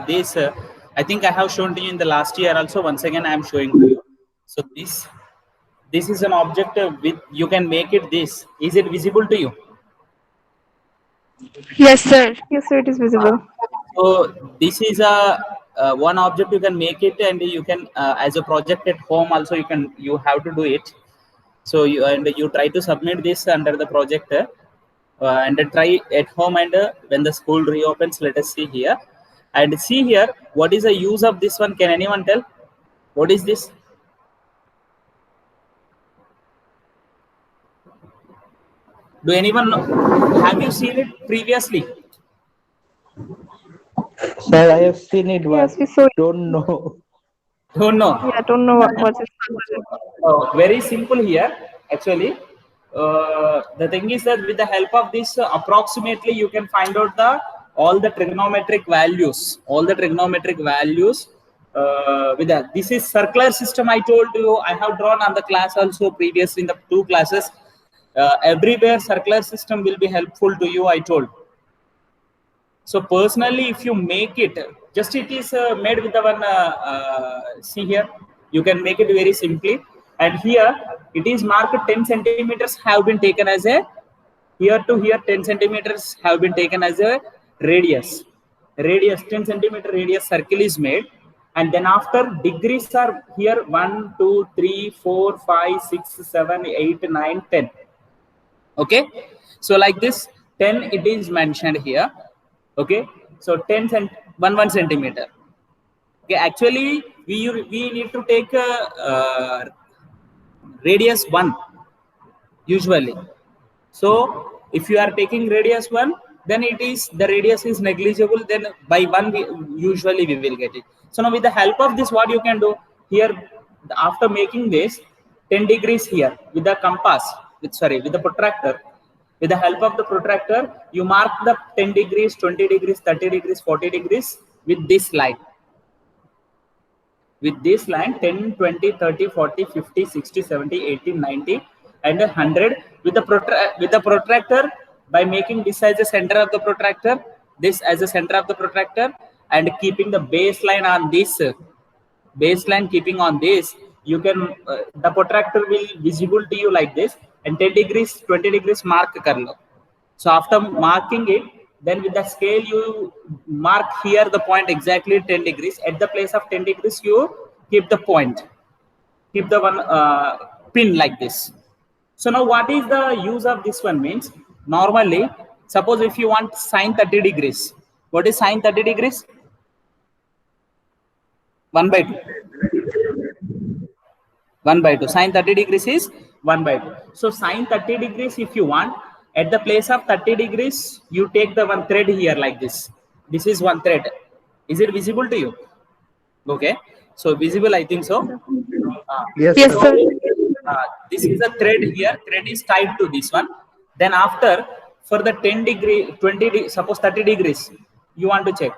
this, I think I have shown to you in the last year also. Once again, I am showing to you. So this is an object with, you can make it this. Is it visible to you? Yes, sir. Yes, sir. It is visible. So this is a one object you can make it, and you can as a project at home also you have to do it. So you try to submit this under the project and try at home, and when the school reopens, let us see here and see here what is the use of this one. Can anyone tell what is this? Do anyone know? Have you seen it previously? Sir, I have seen it, but Yes, we saw it. don't know. Don't know. Yeah, I don't know what's it. Very simple here actually. The thing is that with the help of this approximately you can find out all the trigonometric values with that. This is circular system. I told you I have drawn on the class also previously in the 2 classes. Everywhere circular system will be helpful to you, I told. So personally, if you make it, just it is made with the one, see here, you can make it very simply. And here it is marked 10 centimeters have been taken as a, here to here 10 centimeters have been taken as a radius. 10 centimeter radius circle is made. And then after degrees are here 1, 2, 3, 4, 5, 6, 7, 8, 9, 10. Okay. So like this 10 it is mentioned here. Okay, so 1 centimeter. Okay, actually we need to take radius 1 usually. So if you are taking radius 1, then it is the radius is negligible. Then by 1 usually we will get it. So now with the help of this, what you can do here after making this 10 degrees here with the compass, with the protractor. With the help of the protractor, you mark the 10 degrees, 20 degrees, 30 degrees, 40 degrees with this line. With this line, 10, 20, 30, 40, 50, 60, 70, 80, 90, and 100. With the protractor, by making this as the center of the protractor, this as the center of the protractor, and keeping the baseline on this, keeping on this, you can, the protractor will visible to you like this. And 10 degrees, 20 degrees mark kar lo. So after marking it, then with the scale you mark here the point exactly 10 degrees. At the place of 10 degrees, you keep the point, keep the one pin like this. So now what is the use of this one means? Normally, suppose if you want sine 30 degrees, what is sine 30 degrees? 1 by 2. 1 by 2. Sine 30 degrees is 1 by 2. So sine 30 degrees, if you want, at the place of 30 degrees, you take the one thread here like this. This is one thread. Is it visible to you? Okay. So visible, I think so. Yes, Yes, sir. sir. This is a thread here. Thread is tied to this one. Then after, for the 10 degree, 20, suppose 30 degrees, you want to check.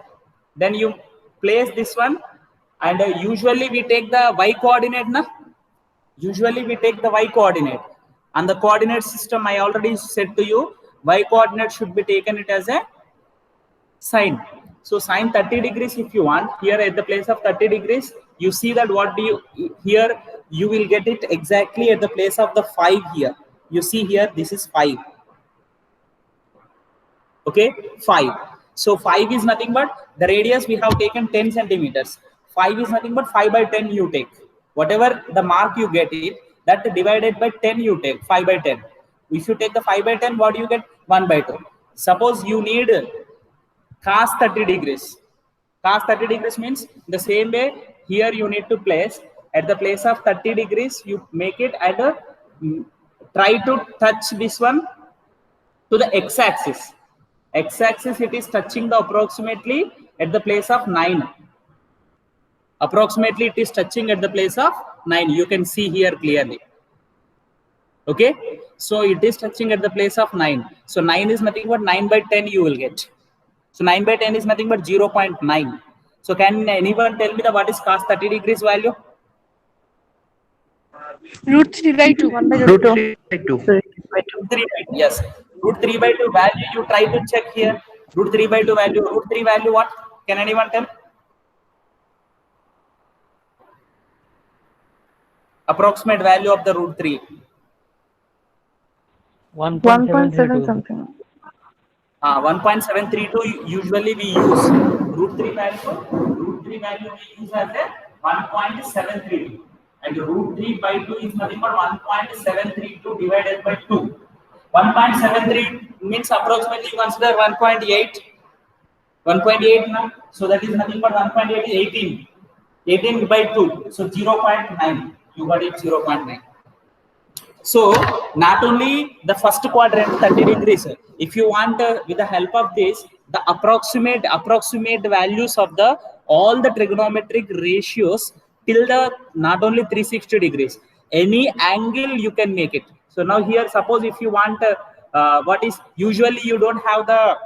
Then you place this one, and usually we take the y coordinate, na? Usually we take the y coordinate. And the coordinate system, I already said to you, y coordinate should be taken it as a sine. So sine 30 degrees, if you want, here at the place of 30 degrees, you see that what do you, here you will get it exactly at the place of the 5 here. You see here, this is 5. Okay, 5. So 5 is nothing but the radius we have taken 10 centimeters. 5 is nothing but 5 by 10 you take. Whatever the mark you get it, that divided by 10 you take, 5 by 10. If you take the 5 by 10, what do you get? 1 by 2. Suppose you need cos 30 degrees. Cos 30 degrees means the same way here you need to place at the place of 30 degrees, you make it at a, try to touch this one to the x-axis. X-axis it is touching the approximately at the place of 9. Approximately it is touching at the place of 9. You can see here clearly. Okay, so it is touching at the place of 9. So 9 is nothing but 9 by 10 you will get. So 9 by 10 is nothing but 0.9. So can anyone tell me the what is cos 30 degrees value? Root 3 by 2. 1 by Root 2. 3 by 2. 3 by 2, yes. Root 3 by 2 value you try to check here. Root 3 by 2 value. Root 3 value what? Can anyone tell? Approximate value of the root 3. 1.7 something. 1.732 usually we use root 3 value. Root 3 value we use as a 1.732, and root 3 by 2 is nothing but 1.732 divided by 2. 1.73 means approximately consider 1.8. 1.8 now, so that is nothing but 1.8 is 18. 18 by 2, so 0.9. You got it, 0.9. So not only the first quadrant 30 degrees. If you want with the help of this, the approximate values of the all the trigonometric ratios till the not only 360 degrees, any angle you can make it. So now here, suppose if you want what is usually you don't have the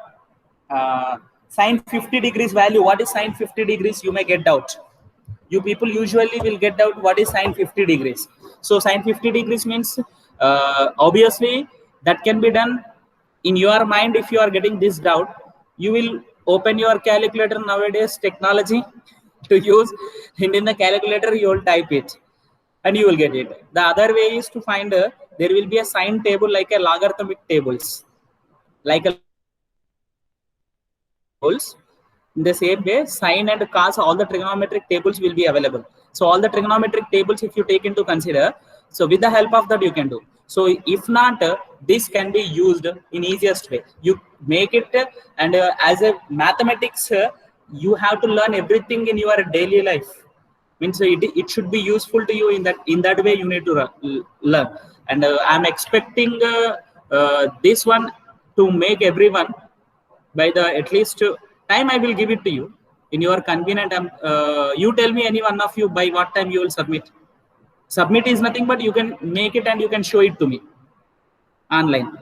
sine 50 degrees value. What is sine 50 degrees? You may get doubt. You people usually will get out what is sine 50 degrees. So sine 50 degrees means obviously that can be done in your mind. If you are getting this doubt, you will open your calculator. Nowadays technology to use, and in the calculator you will type it and you will get it. The other way is to find there will be a sine table like a logarithmic tables, like a tables. In the same way, sine and cos, all the trigonometric tables will be available. So all the trigonometric tables, if you take into consider, so with the help of that you can do. So if not, this can be used in easiest way. You make it, and as a mathematics, you have to learn everything in your daily life. Means it should be useful to you in that way. You need to learn, and I'm expecting this one to make everyone by the at least time. I will give it to you in your convenient. You tell me, any one of you, by what time you will submit. Submit is nothing but you can make it and you can show it to me online.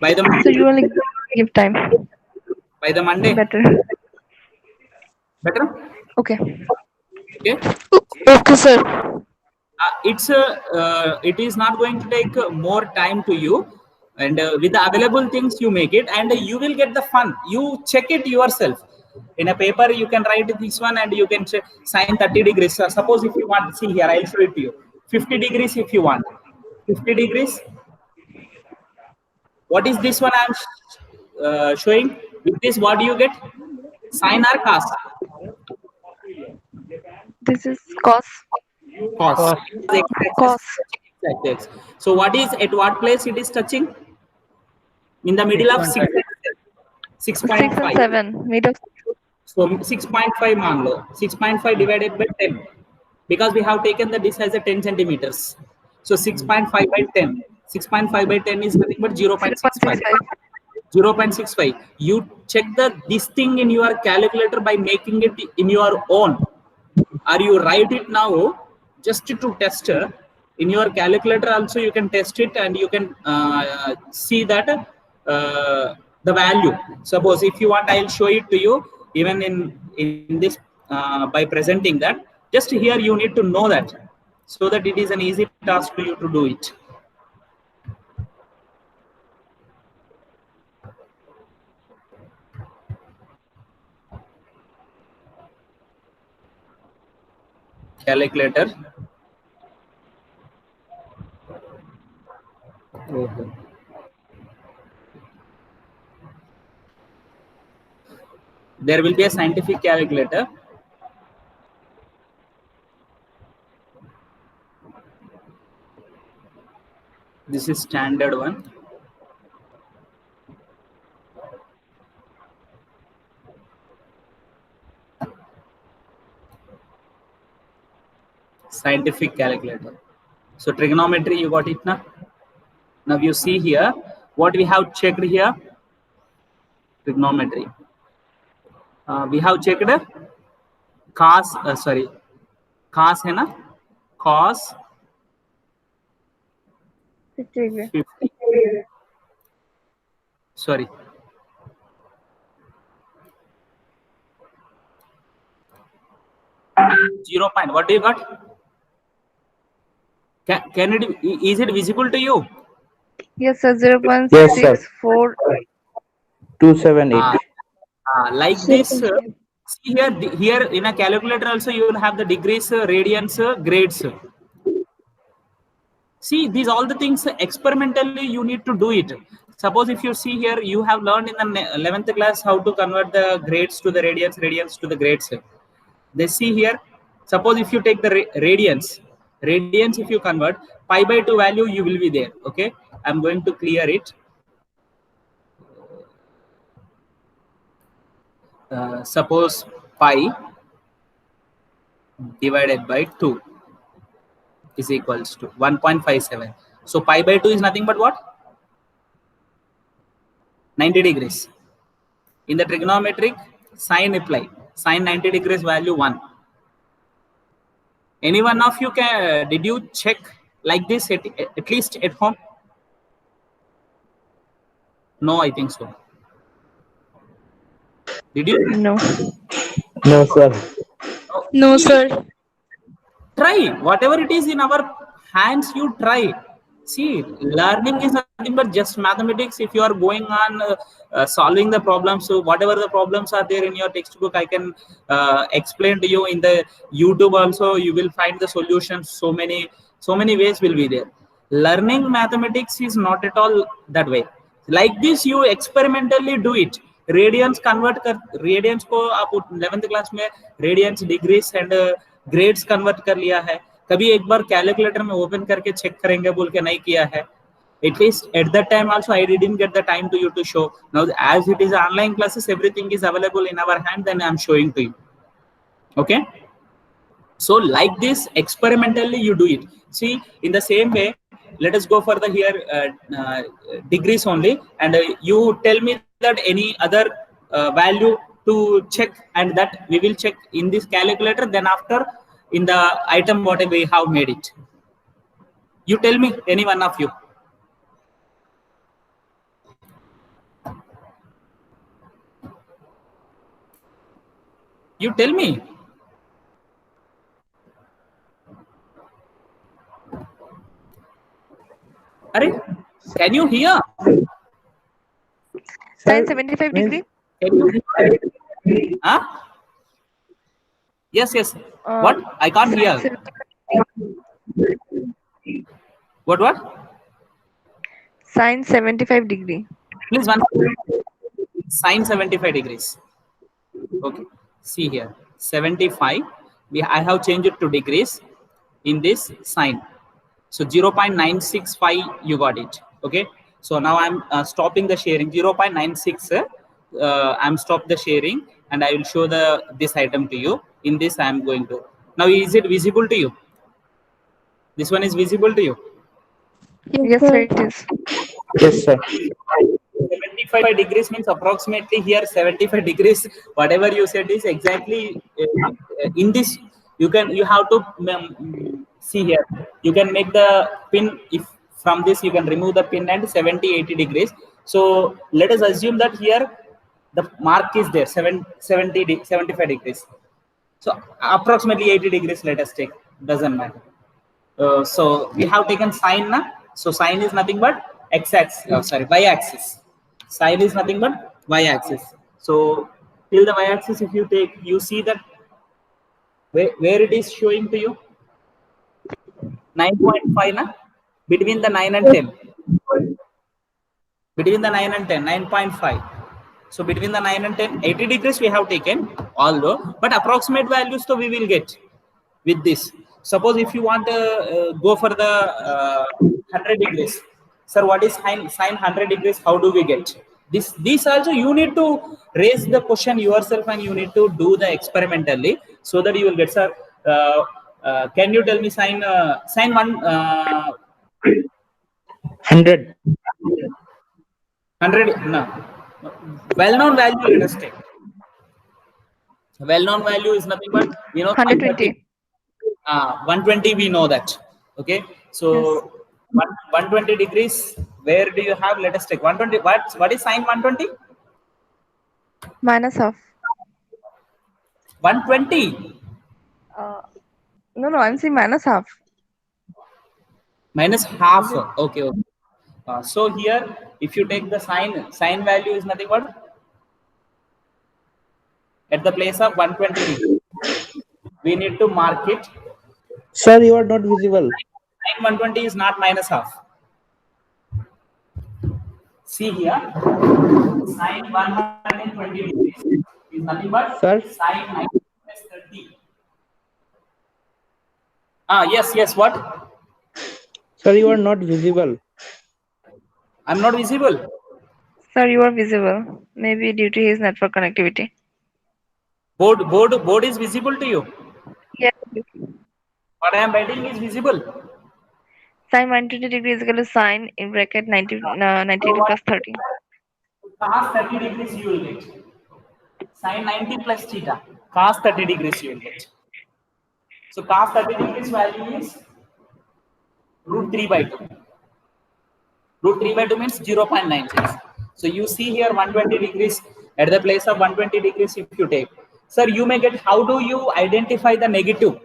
By the So you only give time. By the Monday. Better. Okay. Okay. Okay, sir. It is not going to take more time to you, and with the available things you make it, and you will get the fun. You check it yourself in a paper. You can write this one and you can check sine 30 degrees. Suppose if you want, see here, I'll show it to you. 50 degrees if you want. 50 degrees. What is this one I'm showing? With this, what do you get? Sine or cos? This is cos. Cos. Cos. So what is, at what place it is touching? In the middle of 6.5. 6 and 7. Made of. So 6.5 मान लो. 6.5 divided by 10. Because we have taken the this as a 10 centimeters. So 6.5 by 10. 6.5 by 10 is nothing but 0.65. 0.65. You check this thing in your calculator by making it in your own. Or you write it now just to test. In your calculator also you can test it, and you can see that the value. Suppose if you want, I'll show it to you even in this by presenting that. Just here you need to know that, so that it is an easy task for you to do it. Calculator. Okay. There will be a scientific calculator. This is standard one. Scientific calculator. So trigonometry, you got it now. Now you see here what we have checked here. Trigonometry. We have checked cos. Cos है ना? Cos 50. Sorry. Zero point. What do you got? Can it? Is it visible to you? Yes, sir. Yes, sir. 0.64. 278. Like this, see here, here in a calculator also you will have the degrees, radians, grades. See, these all the things experimentally you need to do it. Suppose if you see here, you have learned in the 11th class how to convert the grades to the radians, radians to the grades. They see here, suppose if you take the radians if you convert, pi by 2 value you will be there. Okay, I'm going to clear it. Suppose pi divided by 2 is equals to 1.57. So pi by 2 is nothing but what? 90 degrees. In the trigonometric, sine apply. Sine 90 degrees value 1. Any one of you can, did you check like this at least at home? No, I think so. Did you? No. No, sir. No, See, sir. try whatever it is in our hands, you try. See, learning is nothing but just mathematics. If you are going on solving the problems, so whatever the problems are there in your textbook, I can explain to you in the YouTube also. You will find the solutions. So many ways will be there. Learning mathematics is not at all that way. Like this, you experimentally do it. Radians convert कर, radians को आप 11th class में radians, degrees and grades convert कर लिया है. कभी एक बार कैलकुलेटर में ओपन करके चेक करेंगे बोल के नहीं किया है. At least at that time also I didn't get the time to you to show. Now as it is online classes, everything is available in our hand, then I'm showing to you. Okay, so like this experimentally you do it. See, in the same way, let us go for the here degrees only, and you tell me that any other value to check, and that we will check in this calculator. Then after in the item whatever we have made it, you tell me any one of you. You tell me. Arey, can you hear? Sine 75 degree. Can you hear? Huh? Yes, yes. What? I can't hear. What? Sine 75 degree. Please one. Sine 75 degrees. Okay. See here. 75. I have changed it to degrees in this sine. So 0.965 you got it. Okay. So now I'm stopping the sharing. 0.96. I'm stop the sharing, and I will show this item to you. In this I am going to. Now is it visible to you? This one is visible to you? Yes, sir, it is. Yes, sir. 75 degrees means approximately here 75 degrees. Whatever you said is exactly in this. You have to see here. You can make the pin. If from this you can remove the pin and 70-80 degrees. So let us assume that here the mark is there 75 degrees. So approximately 80 degrees. Let us take. Doesn't matter. So we have taken sine. So sine is nothing but x-axis. Y-axis. Sine is nothing but y-axis. So till the y-axis, if you take, you see that where it is showing to you 9.5 na? Between the 9 and 10. Between the 9 and 10, 9.5. So between the 9 and 10, 80 degrees we have taken, although, but approximate values so we will get with this. Suppose if you want to go for the 100 degrees, sir, what is sine 100 degrees? How do we get this? This also you need to raise the question yourself, and you need to do the experimentally so that you will get, sir. Can you tell me sine 100. 100? No. Well-known value, let us take. Well-known value is nothing but 120. 120 we know that. Okay, so yes. 120 degrees, where do you have? Let us take 120. What is sine 120? Minus half. 120. No, I'm saying minus half. Minus half. Okay. So here, if you take the sine value is nothing but at the place of 120 degree. We need to mark it. Sir, you are not visible. Sine 120 is not minus half. See here, sine 120 degrees is nothing but Sir? sine 90 plus 30. Yes, what? Sir, you are not visible. I'm not visible. Sir, you are visible. Maybe due to his network connectivity. Board is visible to you. Yes. What I am writing is visible. Sine 120 degree is equal to sine in bracket 90 plus 30. Cos 30 degrees you will get. Sine 90 plus theta. Cos 30 degrees you will get. So cos 30 degrees value is root 3 by 2. Root 3 by 2 means 0.96. So you see here 120 degrees at the place of 120 degrees if you take. Sir, you may get, how do you identify the negative?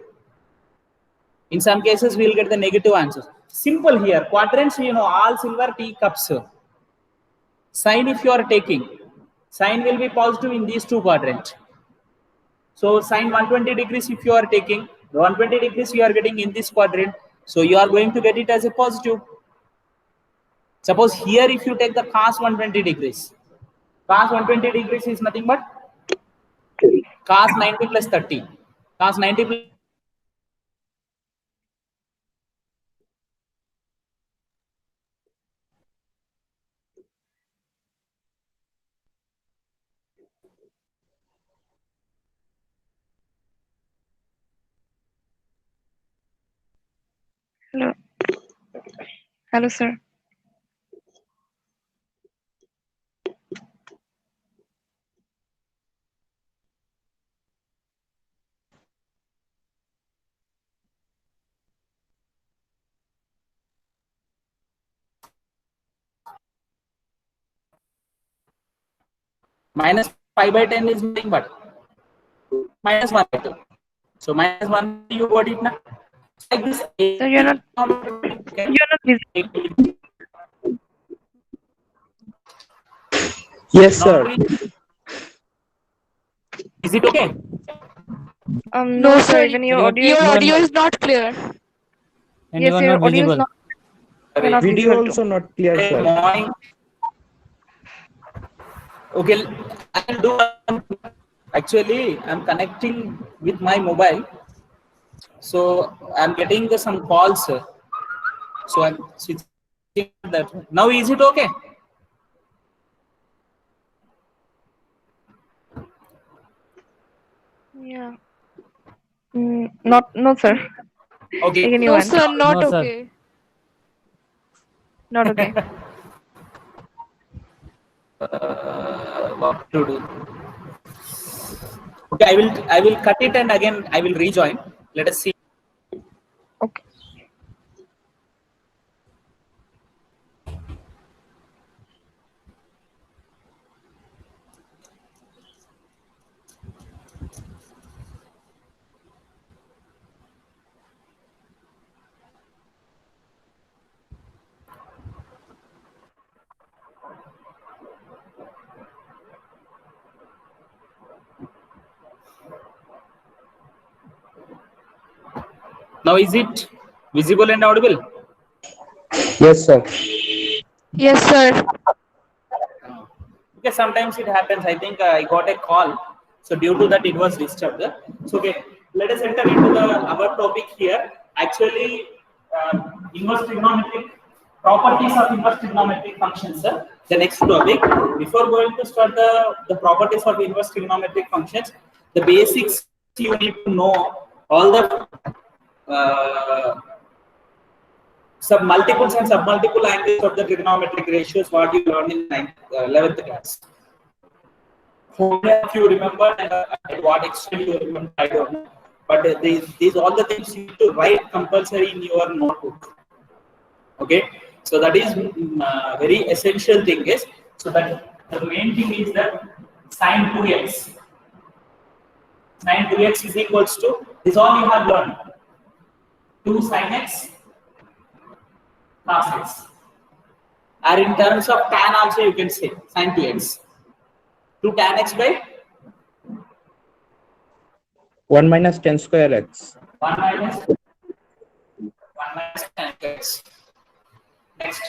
In some cases, we will get the negative answers. Simple here. Quadrants, all silver teacups. Sine if you are taking, sine will be positive in these two quadrants. So sine 120 degrees if you are taking, 120 degrees you are getting in this quadrant. So you are going to get it as a positive. Suppose here if you take the cos 120 degrees, cos 120 degrees is nothing but cos 90 plus 30. Cos 90 plus Hello. Hello, sir. minus 5 by 10 is nothing but minus 1 by 2. So minus 1 you got it now. Like this. So you're not visible. Yes, sir. Is it okay? No, sir. Even your audio. Your audio is not clear. And Yes, you are your not audio is visible. not. You're not Video visible also too. not clear, Hey, sir. morning. Okay, I will do. Actually, I'm connecting with my mobile, so I'm getting some calls. So I'm switching that. Now is it okay? Yeah. No, sir. Okay. Take a new No, one. sir, not No, sir. okay. Not okay. What to do? Okay, I will cut it and again I will rejoin. Let us see. Okay. Now is it visible and audible? Yes, sir. Yes, sir. Okay, sometimes it happens. I think I got a call, so due to that it was disturbed. So okay, let us enter into our topic here. Actually, inverse trigonometric properties of inverse trigonometric functions. The next topic. Before going to start the properties of inverse trigonometric functions, the basics you need to know all the multiples and submultiple angles of the trigonometric ratios what you learned in 11th class. How many of you remember and at what extent you remember, I don't know. But these all the things you need to write compulsory in your notebook. Okay, so that is very essential thing is, so that the main thing is that sine 2x. Sine 2x is equals to, this all you have learned. 2 sin x cos x. Or in terms of tan also you can say sin 2x. 2 tan x by 1 minus 10 square x. 1 minus tan x. Next,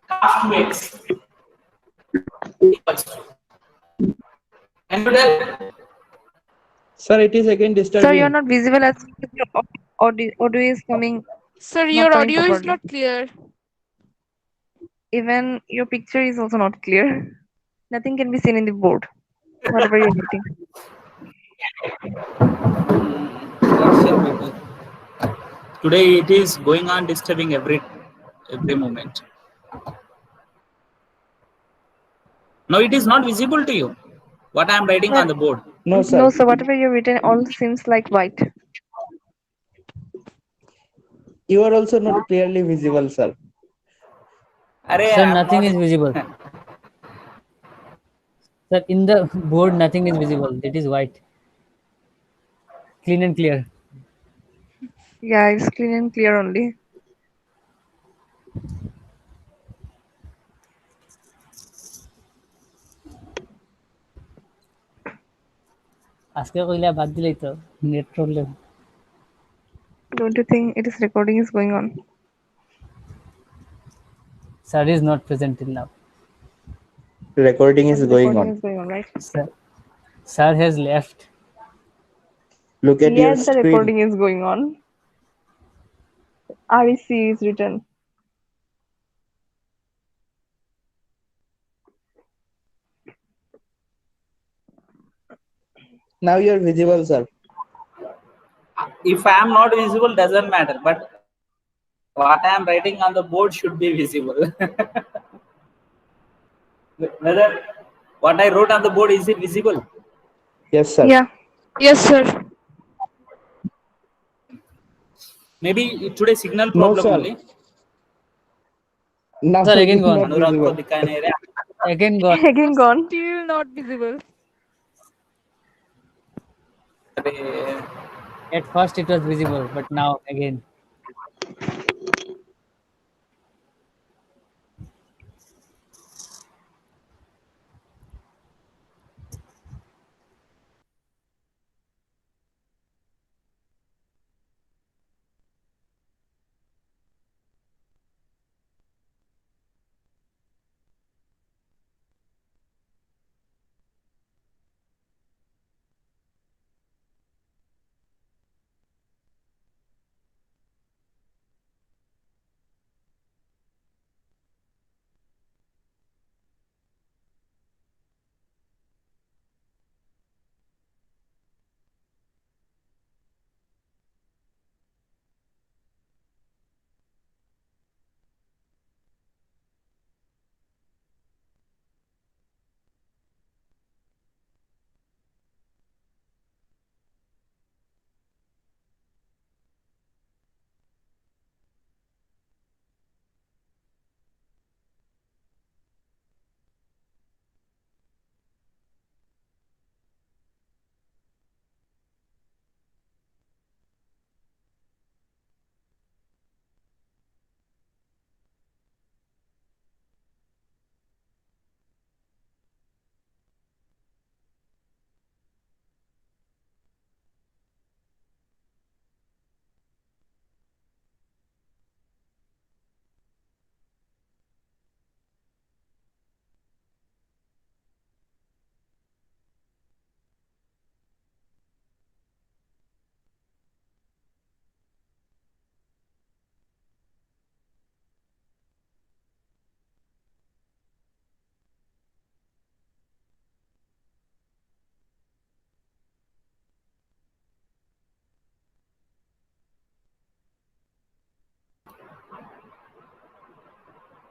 cos 2x equals to. Can you tell? Sir, it is again Sir, disturbing. you're not visible as your audio is coming. Sir, Not your coming audio is properly. not clear. Even your picture is also not clear. Nothing can be seen in the board. Whatever you're writing. What shall we do? Today it is going on disturbing every moment. Now it is not visible to you. What I am writing on the board. No, sir. No, sir. Whatever you've written all seems like white. You are also not clearly visible, sir. Sir, nothing is visible. Sir, in the board, nothing is visible. It is white. Clean and clear. Yeah, it's clean and clear only. আজকে কইলা বাদ দিলেই তো net problem Don't you think it is recording is going on? Sir is not present till now. Recording is going Recording on. is going on, right? Sir has left. Look at your Yes, the screen. recording is going on. REC is written. Now you are visible, sir. If I am not visible, doesn't matter. But what I am writing on the board should be visible. Whether what I wrote on the board, is it visible? Yes, sir. Yeah. Yes, sir. Maybe today signal No, problem sir. only. Now Sir, it again is gone. not अनुराग को visible. दिखाई नहीं रहा. Again gone. Again gone. Still not visible. अरे, At first it was visible, but now again.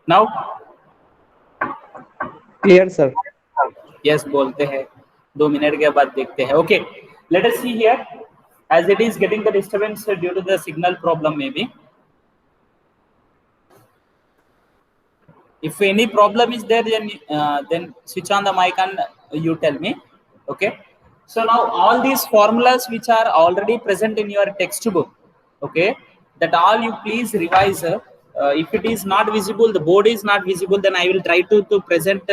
now Clear, sir. yes बोलते हैं 2 minute के बाद देखते हैं. Okay, let us see here, as it is getting the disturbance due to the signal problem maybe. If any problem is there, then switch on the mic and you tell me. Okay, so now all these formulas which are already present in your textbook, okay, that all you please revise if it is not visible, the board is not visible, then I will try to present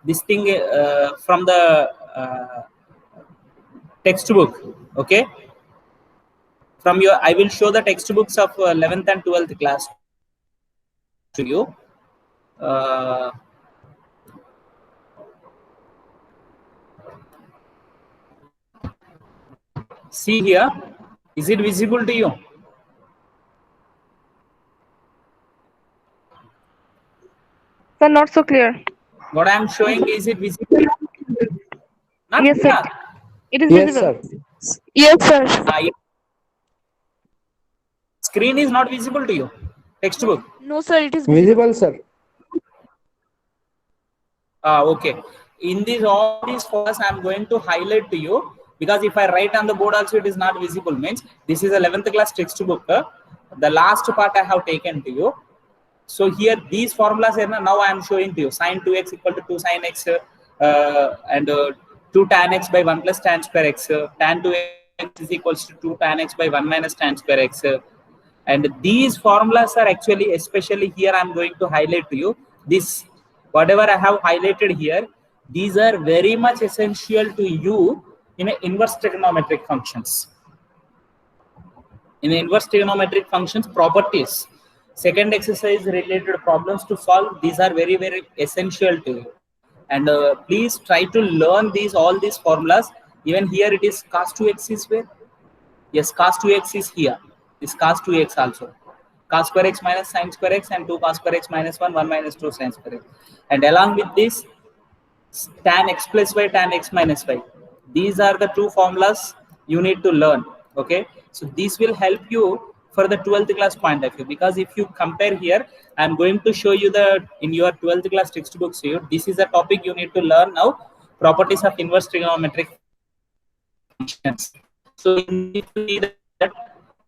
this thing from the textbook. Okay, from your, I will show the textbooks of 11th and 12th class to you. See here, is it visible to you? Sir, not so clear. What I am showing, is it visible? Not Yes, sir. clear. It is Yes, visible. sir. Yes, sir. Screen is not visible to you. Textbook. No, sir, it is visible. Visible, sir. Okay. In this, all these formulas I am going to highlight to you, because if I write on the board also it is not visible, means this is 11th class textbook. The last part I have taken to you. So here these formulas are now I am showing to you. Sin 2x equal to 2 sin x and 2 tan x by 1 plus tan square x. Tan 2x is equals to 2 tan x by 1 minus tan square x. And these formulas are actually, especially here I am going to highlight to you. This, whatever I have highlighted here, these are very much essential to you in inverse trigonometric functions. In inverse trigonometric functions, properties, second exercise related problems to solve, these are very, very essential to you. And please try to learn these, all these formulas. Even here it is cos 2x is where? Yes, cos 2x is here. This cos 2x also. Cos square x minus sin square x and 2 cos square x minus 1, 1 minus 2 sin square x. And along with this, tan x plus y, tan x minus y. These are the two formulas you need to learn. Okay, so this will help you for the 12th class point of view, because if you compare here, I'm going to show you the in your 12th class textbooks here, this is a topic you need to learn now, properties of inverse trigonometric functions. So in that,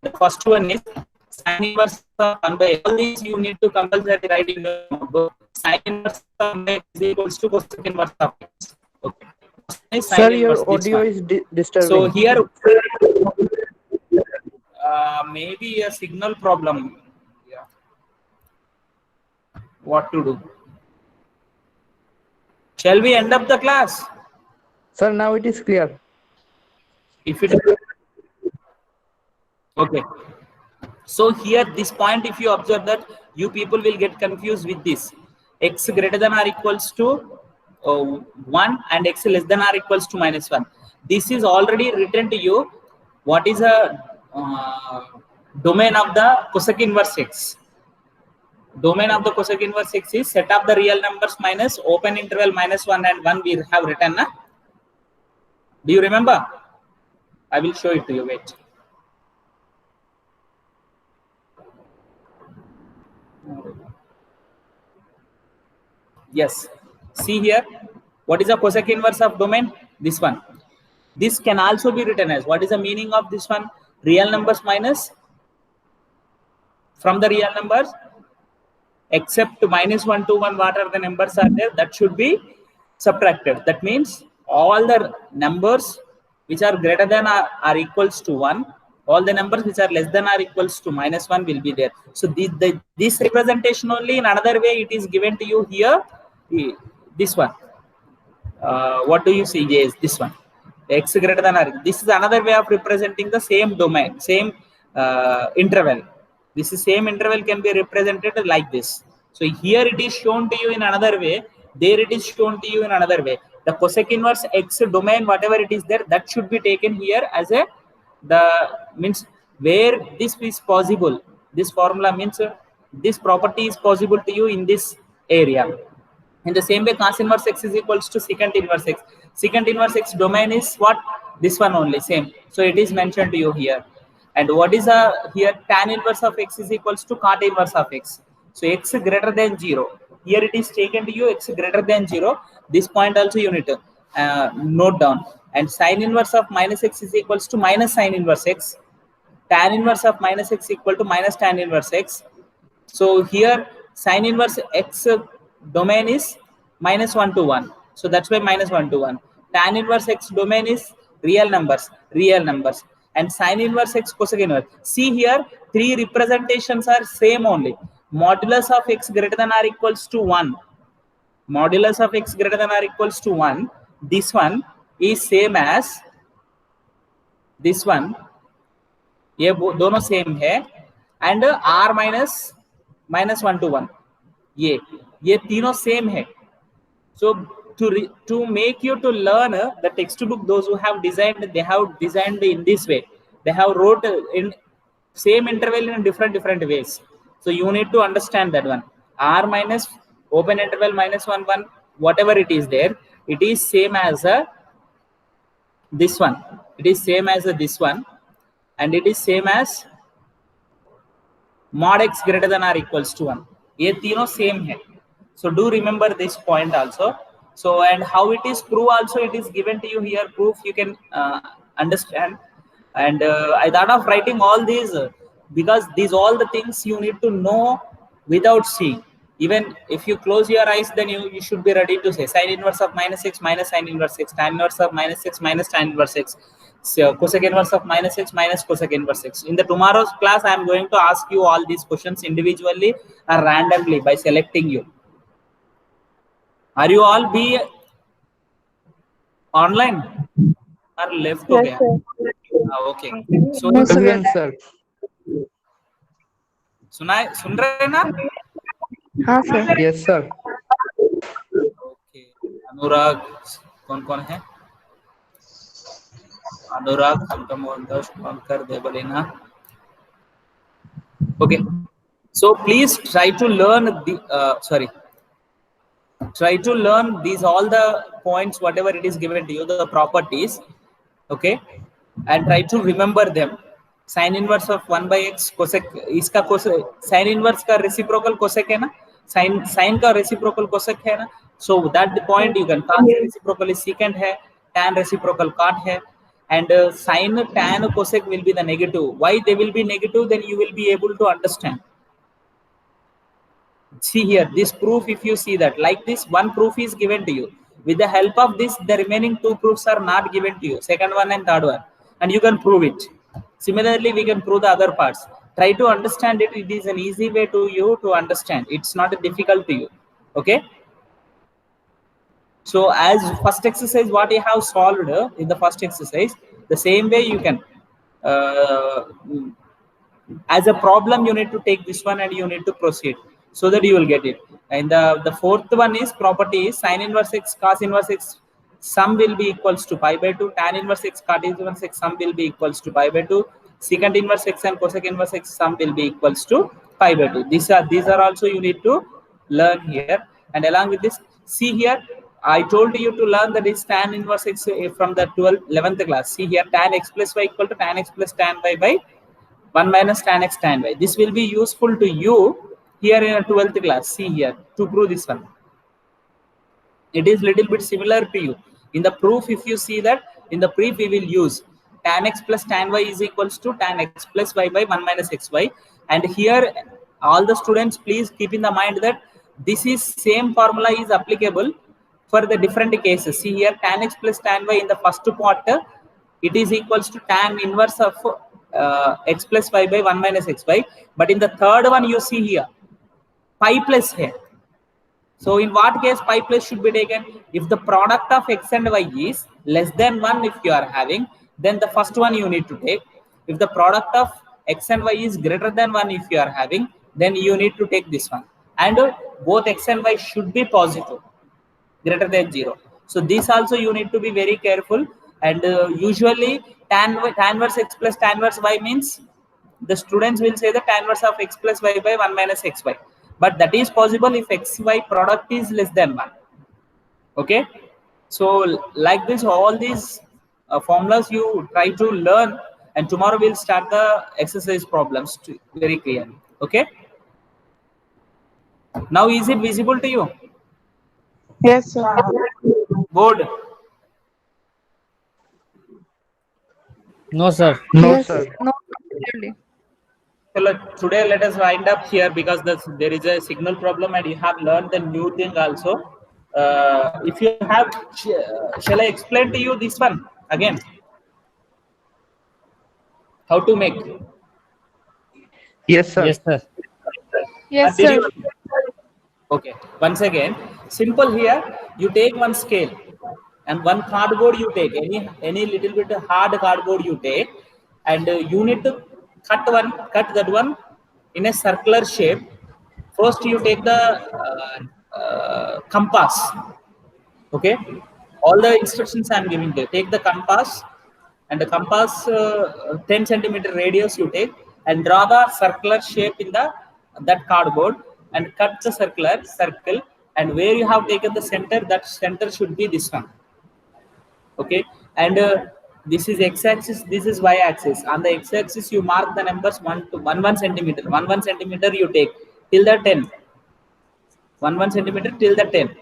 the first one is sin inverse of 1 by all these you need to compulsory write in your notebook. Sin inverse of 1 by x is equals to cosec inverse of x. Okay. Sir, your audio is disturbing. So here maybe a signal problem. Yeah. What to do? Shall we end up the class? Sir, now it is clear. If it okay. So here this point, if you observe that, you people will get confused with this. X greater than or equals to 1 and x less than or equals to minus 1. This is already written to you. What is a domain of the cosec inverse x? Domain of the cosec inverse x is set of the real numbers minus open interval minus 1 and 1 we have written. Na? Do you remember? I will show it to you. Wait. Yes. See here. What is the cosec inverse of domain? This one. This can also be written as, what is the meaning of this one? Real numbers minus, from the real numbers, except minus 1 to 1, what are the numbers are there, that should be subtracted. That means all the numbers which are greater than or equals to 1, all the numbers which are less than or equals to minus 1 will be there. So this representation only in another way it is given to you here. This one. What do you see? Yes, this one. X greater than or. This is another way of representing the same domain, same interval. This is same interval can be represented like this. So here it is shown to you in another way. There it is shown to you in another way. The cosec inverse x domain, whatever it is there, that should be taken here as a means where this is possible. This formula means this property is possible to you in this area. In the same way, cos inverse x is equals to secant inverse x. Secant inverse x domain is what? This one only, same. So it is mentioned to you here. And what is here? Tan inverse of x is equals to cot inverse of x. So x greater than 0. Here it is taken to you x greater than 0. This point also you need to note down. And sin inverse of minus x is equals to minus sin inverse x. Tan inverse of minus x equal to minus tan inverse x. So here sin inverse x domain is minus 1 to 1. So that's why minus 1 to 1. Tan inverse x domain is real numbers. And sin inverse x cosec inverse. See here, three representations are same only. modulus of x greater than or equals to 1. Modulus of x greater than or equals to 1. This one is same as this one. ये दोनों same है and r minus -1 to 1 ये तीनों same है. So to make you to learn the textbook, those who have designed, they have designed in this way. They have wrote in same interval in different ways. So you need to understand that one. R minus open interval -1 1, whatever it is there, it is same as this one. It is same as this one, and it is same as mod x greater than or equals to 1. ये तीनों same है. So do remember this point also. So, and how it is proof also, it is given to you here. Proof you can understand. And I thought of writing all these because these all the things you need to know without seeing. Even if you close your eyes, then you should be ready to say sin inverse of -x minus sin inverse x, tan inverse of -x minus tan inverse x, so cosec inverse of -x minus cosec inverse x. In the tomorrow's class, I am going to ask you all these questions individually or randomly by selecting you. Are you all be online or left? Yes, Okay. So No, sir. Present, sir. सुन रहे हैं ना? हाँ sir. Yes, sir. Okay. अनुराग कौन है? अनुराग शुभंकर Devlina. Okay. So please try to learn the try to learn these all the points, whatever it is given to you, the properties, okay, and try to remember them. Sin inverse of 1 by x cosec, इसका cosec, sin inverse का reciprocal cosec है ना, sin का reciprocal cosec है ना. So that the point you can cos reciprocal is secant है, tan reciprocal cot है, and sin tan cosec will be the negative. Why they will be negative? Then you will be able to understand. See here, this proof, if you see that, like this, one proof is given to you. With the help of this, the remaining two proofs are not given to you, second one and third one, and you can prove it. Similarly, we can prove the other parts. Try to understand it. It is an easy way to you to understand. It's not difficult to you. Okay. So as first exercise, what you have solved in the first exercise, the same way you can, as a problem, you need to take this one and you need to proceed, so that you will get it. And the fourth one is property is sin inverse x cos inverse x sum will be equals to pi by 2, tan inverse x cot inverse x sum will be equals to pi by 2, secant inverse x and cosec inverse x sum will be equals to pi by 2. These are also you need to learn here. And along with this, see here, I told you to learn that is tan inverse x from the 11th class. See here, tan x plus y equal to tan x plus tan y by 1 minus tan x tan y. This will be useful to you here in a 12th class. See here, to prove this one. It is little bit similar to you. In the proof, if you see that, in the proof we will use tan x plus tan y is equals to tan x plus y by 1 minus xy. And here, all the students, please keep in the mind that this is same formula is applicable for the different cases. See here, tan x plus tan y in the first part, it is equals to tan inverse of x plus y by 1 minus xy. But in the third one, you see here, pi plus here. So in what case pi plus should be taken? If the product of x and y is less than 1, if you are having, then the first one you need to take. If the product of x and y is greater than 1, if you are having, then you need to take this one. And both x and y should be positive, greater than 0. So this also you need to be very careful. And usually tan inverse x plus tan inverse y means the students will say the tan inverse of x plus y by 1 minus xy. But that is possible if xy product is less than 1. Okay. So like this, all these formulas you try to learn, and tomorrow we'll start the exercise problems very clearly. Okay. Now is it visible to you? Yes, sir. No, Board. sir. No, Yes, sir. no, clearly. Today let us wind up here because there is a signal problem and you have learned the new thing also. If you have, shall I explain to you this one again? How to make? Yes, sir. Yes, sir. Yes, Did sir. you? Okay. Once again, simple here. You take one scale and one cardboard. You take any little bit hard cardboard. You take, and you need to cut that one in a circular shape. First, you take the compass. Okay, all the instructions I'm giving you. Take the compass, and the compass 10 centimeter radius you take, and draw the circular shape in the that cardboard, and cut the circular circle, and where you have taken the center, that center should be this one. Okay, and this is x-axis, this is y-axis. On the x-axis you mark the numbers 1 to 1 centimeter. 1 centimeter you take till the 10. 1 centimeter till the 10.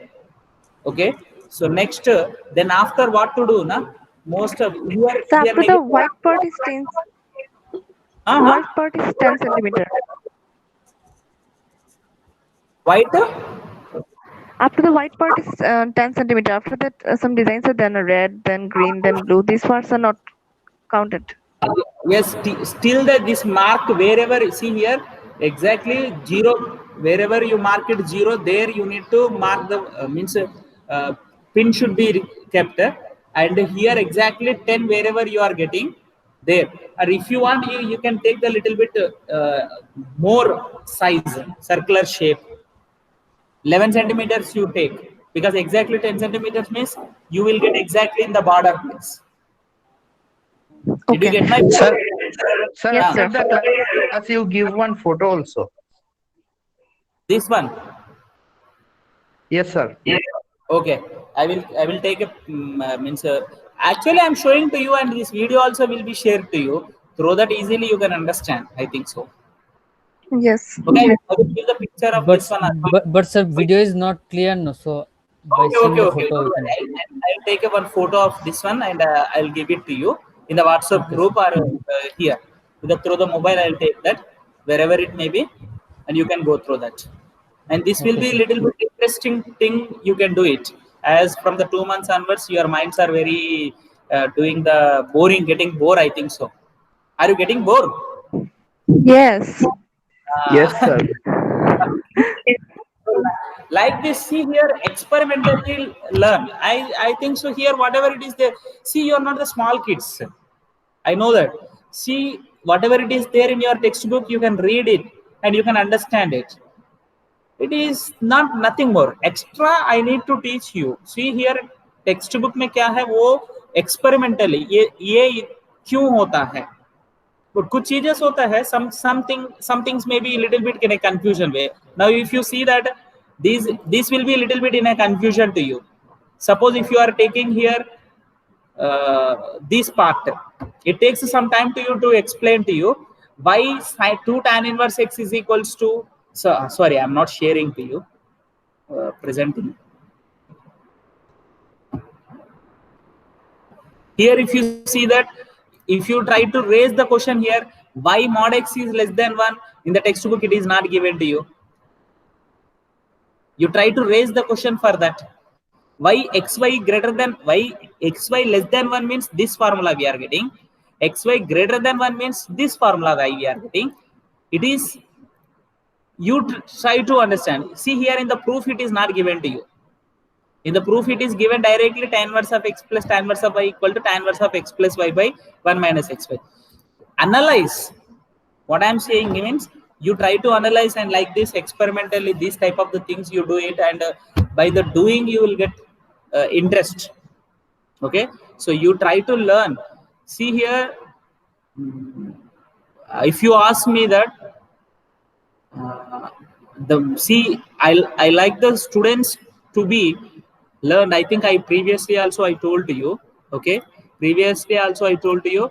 Okay, so next then after what to do na, most of here So here after the negative, white part is 10, white part is 10 centimeter. white After the white part is 10 centimeter. After that, some designs are done red, then green, then blue. These parts are not counted. yes, still that this mark wherever, see here exactly 0, wherever you mark it 0, there you need to mark the means pin should be kept, and here exactly 10 wherever you are getting there. Or if you want, you can take the little bit more size circular shape. 11 centimeters you take, because exactly 10 centimeters means you will get exactly in the border place. Did you Okay. get my Sir, sir, Yes, after sir. the class, you give one photo also. this one? Yes, sir. Okay, I will take a means actually I'm showing to you, and this video also will be shared to you. Through that easily you can understand, I think so. Yes. Okay, I will give the picture of But this one as well. but sir, video is not clear, no. So by Okay, seeing okay, the okay. photo, Don't we worry. can. I'll take a one photo of this one, and I'll give it to you in the WhatsApp Okay, group, sir. or here through the mobile. I'll take that wherever it may be, and you can go through that. And this will Okay, be a sir. little bit interesting thing. You can do it, as from the 2 months onwards, your minds are very doing the boring, getting bored, I think so. Are you getting bored? Yes. Yes, Ah. sir. Like this, see here, experimentally learn. I think so here, whatever it is there. See, you're not the small kids, I know that. See, whatever it is there in your textbook, you can read it and you can understand it. It is not nothing more extra I need to teach you. See here, textbook में क्या है वो experimentally ये क्यों होता है. But कुछ चीजें होता है, some things may be a little bit in a confusion way. Now if you see that these will be a little bit in a confusion to you. Suppose if you are taking here this part, it takes some time to you to explain to you why 2 tan inverse x is equals to, so sorry, I'm not sharing to you, presenting. Here if you see that, if you try to raise the question here, why mod x is less than 1, in the textbook it is not given to you. You try to raise the question for that. Why xy greater than, why xy less than 1 means this formula we are getting. Xy greater than 1 means this formula we are getting. It is, you try to understand. See here in the proof it is not given to you. In the proof it is given directly tan inverse of x plus tan inverse of y equal to tan inverse of x plus y by 1 minus xy. Analyze. What I am saying means, you try to analyze, and like this experimentally, these type of the things you do it, and by the doing you will get interest. Okay, so you try to learn. See here, if you ask me that I like the students to be learned. I think I previously also I told to you. Okay, previously also I told to you,